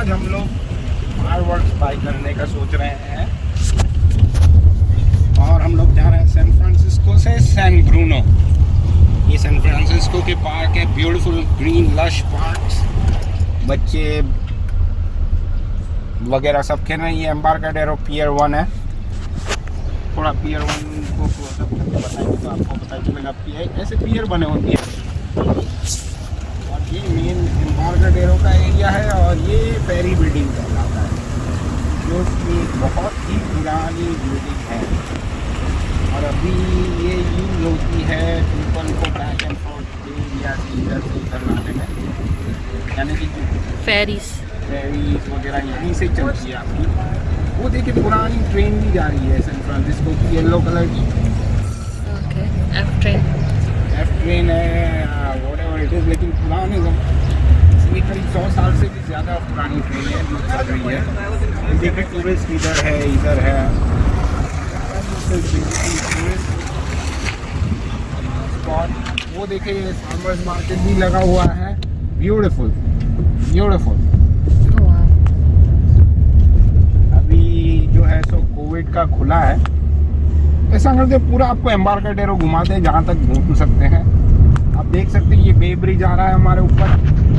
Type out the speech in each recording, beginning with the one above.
आज हम लोग फायरवर्क्स बाय करने का सोच रहे हैं और हम लोग जा रहे हैं सैन फ्रांसिस्को से सैन ब्रूनो। ये सैन फ्रांसिस्को के पार्क है, ब्यूटीफुल ग्रीन लश पार्क्स, बच्चे वगैरह सब खेल रहे हैं। ये एम्बार्काडेरो पियर 1 है। थोड़ा पियर 1 को क्लोजअप करके बताएंगे तो आपको पता चलेगा। ऐसे पियर बने होते हैं और ये मेन एम्बार्काडेरो का एरिया है और ये फेरी बिल्डिंग कहलाता है, जो कि बहुत ही पुरानी बिल्डिंग है और अभी ये यूज होती है पीपल को बैक एंड फोर्थ एरिया से इधर लाने में, यानी कि फेरीज वगैरह यहीं से चलती है आपकी। वो देखिए पुरानी ट्रेन भी जा रही है सैन फ्रांसिस्को की, येलो कलर की। ओके, एफ ट्रेन है व्हाटएवर इट इज़, लेकिन पुराने ये करीब 100 साल से भी ज़्यादा पुरानी ट्रेन है जो चल रही है। देखिए टूरिस्ट इधर है स्पॉट। वो देखिए फार्मर्स मार्केट भी लगा हुआ है, ब्यूटीफुल। अभी जो है सो कोविड का खुला है। ऐसा करते पूरा आपको एम्बार्काडेरो घुमाते हैं जहाँ तक घूम सकते हैं। आप देख सकते हैं ये बे ब्रिज आ रहा है हमारे ऊपर,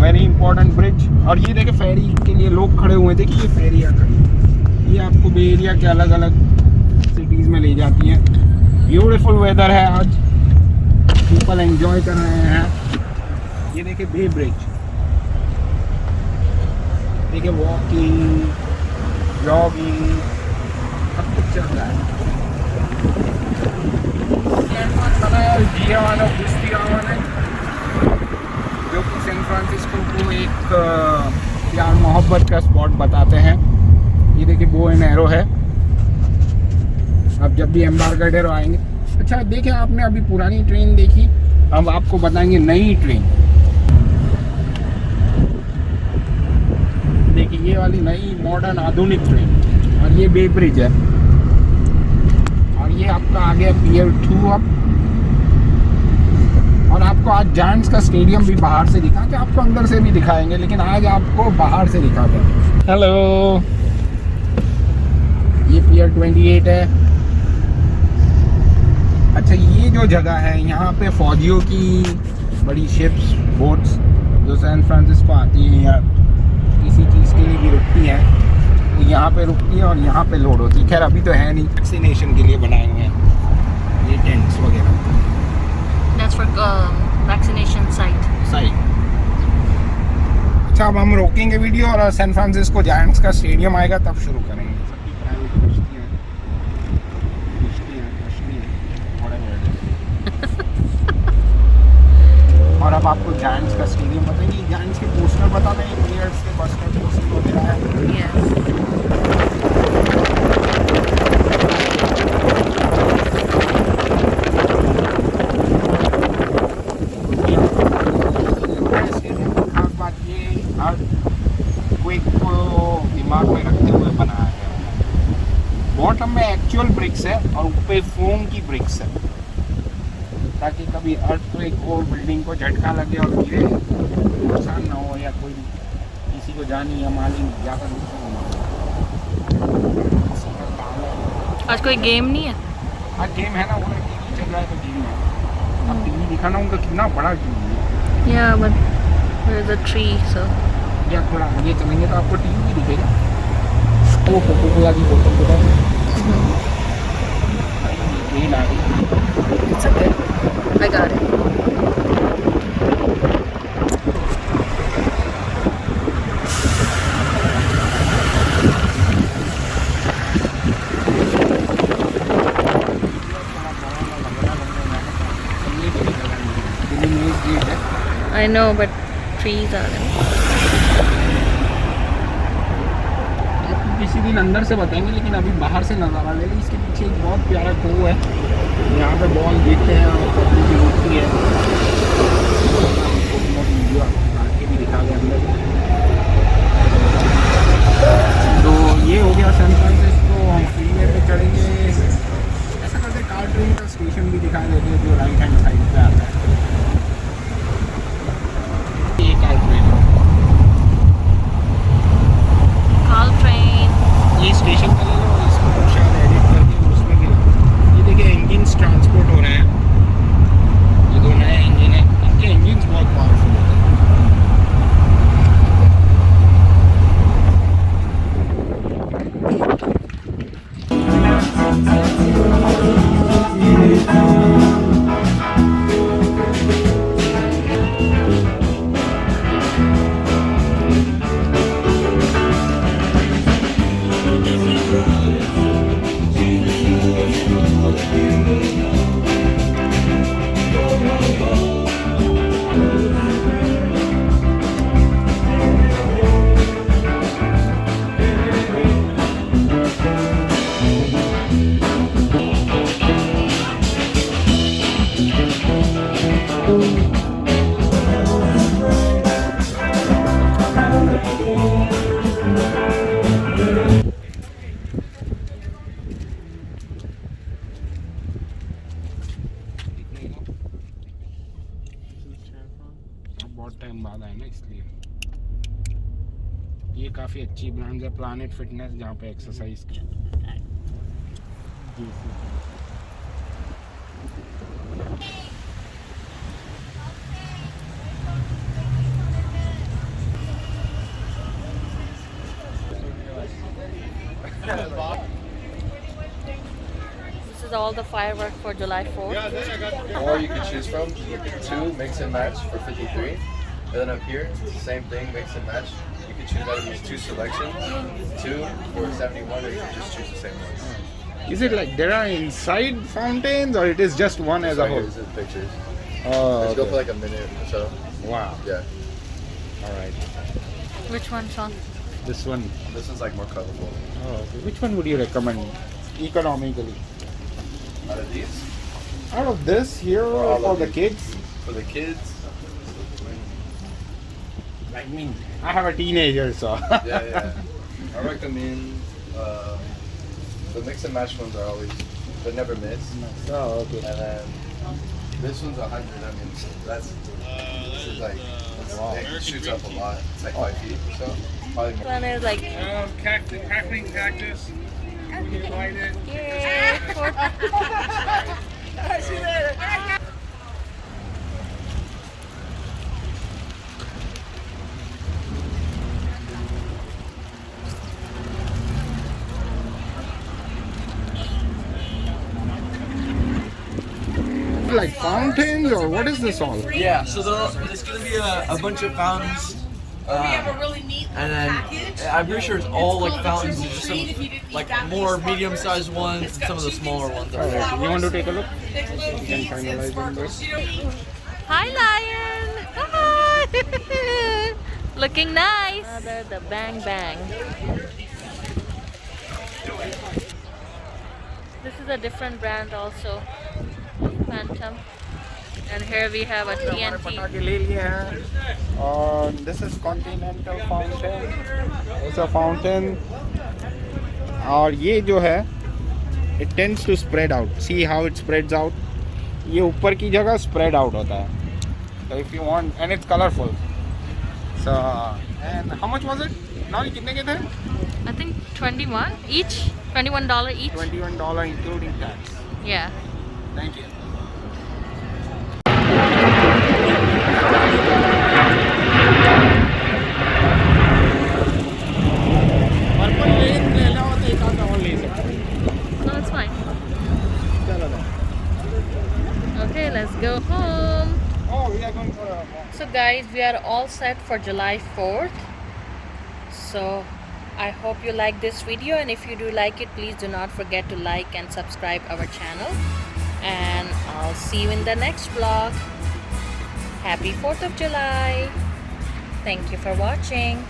वेरी इंपॉर्टेंट ब्रिज। और ये देखिए फेरी के लिए लोग खड़े हुए हैं, देखिए ये फेरी खड़ी, ये आपको बे एरिया के अलग अलग सिटीज़ में ले जाती है। ब्यूटीफुल वेदर है आज, पीपल एंजॉय कर रहे हैं। ये देखिए बे ब्रिज, देखिए वॉकिंग, जॉगिंग सब कुछ चल रहा है। जो कि सैन फ्रांसिस्को को एक प्यार मोहब्बत का स्पॉट बताते हैं। ये देखिए बो एंड एरो है। अब जब भी एम्बार्काडेरो आएंगे, अच्छा देखिए आपने अभी पुरानी ट्रेन देखी, अब आपको बताएंगे नई ट्रेन। देखिए ये वाली नई मॉडर्न आधुनिक ट्रेन, और ये बे ब्रिज है और ये आपका आ गया पियर 2 अब। और आपको आज जायंट्स का स्टेडियम भी बाहर से दिखाते हैं, आपको अंदर से भी दिखाएंगे, लेकिन आज आपको बाहर से दिखाते हैं। हेलो, ये पियर 28 है। अच्छा ये जो जगह है यहाँ पे फौजियों की बड़ी शिप्स, बोट्स जो सैन फ्रांसिस्को आती हैं या किसी चीज़ के लिए भी रुकती हैं, तो यहाँ पे रुकती है और यहाँ पे लोड होती है। खैर अभी तो है नहीं, वैक्सीनेशन के लिए बनाए हुए हैं ये टेंट्स वगैरह। That's for vaccination site. अच्छा अब हम रोकेंगे वीडियो और सैन फ्रांसिस्को जायंट्स का स्टेडियम आएगा तब शुरू करेंगे। सबकी प्राइवेट और अब आपको जायंट्स का स्टेडियम बताएंगे। जायंट्स के पोस्टर बता दें, प्लेयर्स के बस का पोस्टर वगैरह है। दिमाग में रखते हुए बनाया गया है। बॉटम में एक्चुअल ब्रिक्स है और ऊपर फोम की ब्रिक्स है, ताकि कभी अर्थक्वेक और बिल्डिंग को झटका लगे और गिरे, नुकसान ना हो या कोई किसी को जानी या माली ज़्यादा नुकसान ना हो। आज कोई गेम नहीं है? आज गेम है ना, वो टीवी चल रहा है तो गेम है। अब टीवी दिखाना उनका कितना बड़ा टीवी है। Yeah, but there's a tree, so. या थोड़ा आगे चलेंगे तो आपको टीवी भी दिखेगा। वो कोको कोला की बोतल को ये ला रही। It's okay. I got it. I know, but trees are there. किसी दिन अंदर से बताएंगे, लेकिन अभी बाहर से नज़ारा ले लें। इसके पीछे एक बहुत प्यारा खो है, यहाँ पे बॉल देखते हैं और पब्लिक भी होती है। वीडियो आके भी दिखा गया अंदर। तो ये हो गया सैन फ्रांसिस्को। हम फ्रीवे पे चढ़ेंगे, ऐसा करते कार ट्रेन का स्टेशन भी दिखा देते हैं जो राइट हैंड साइड पे आता है। ये कार ट्रेन ये स्टेशन का ले लो, इसको शायद एडिट करके उसमें भी ये देखिए इंजिन्स ट्रांसपोर्ट हो रहे हैं। ये दो नए इंजन है, इनके इंजिन्स बहुत पावरफुल होते हैं। बहुत टाइम बाद आए ना, इसलिए ये काफ़ी अच्छी ब्रांड है। प्लानेट फिटनेस, जहाँ पे एक्सरसाइज की This is all the firework for July 4th. Or you can choose from 2 mix and match for 53. And then up here, same thing, mix and match. You can choose out of these 2 selections, 2 for 71, or you can just choose the same ones. Is it like there are inside fountains or it is just one as a Right whole? here, this is pictures. Oh, Let's go for okay. like a minute or so. Wow. Yeah. All right. Which one, Sean? This one. This one's like more colorful. Oh, okay. Which one would you recommend economically? Out of these, Out of this here all for of the these. kids? for the kids, I mean, I have a teenager, so. yeah. I recommend the mix and match ones are always, but never miss. Oh, okay. And then this one's 100. I mean, this is like, Wow. it shoots up a lot. It's like 5 feet or so. Probably This more. one is like, Cactus, cactus. You light it. yay! Like fountains or what is this all? Yeah, so there's going to be a bunch of fountains. And then I'm pretty sure it's all like fountains. There's just some like more medium-sized ones, and some of the smaller ones. Alright, you want to take a look? You can finalize on this. Hi, lion! Hi! Looking nice. Another the Bang Bang. This is a different brand also, Phantom. And here we have a TNT. पटाखे ले लिए हैं और this is Continental Fountain. It's a fountain और ये जो है it tends to spread out. See how it spreads out? ये ऊपर की जगह spread out होता है. So if you want, and it's colorful. So and how much was it? Now ये कितने के थे? I think 21 each. $21 each. $21 including tax. Yeah. Thank you. Purple lane ले लो तो एक आधा और ले सकते हो. No, it's fine. चलो ना. Okay, let's go home. Oh, we are going for a So guys, we are all set for July 4th. So I hope you like this video, and if you do like it, please do not forget to like and subscribe our channel. And I'll see you in the next vlog. Happy 4th of July. Thank you for watching.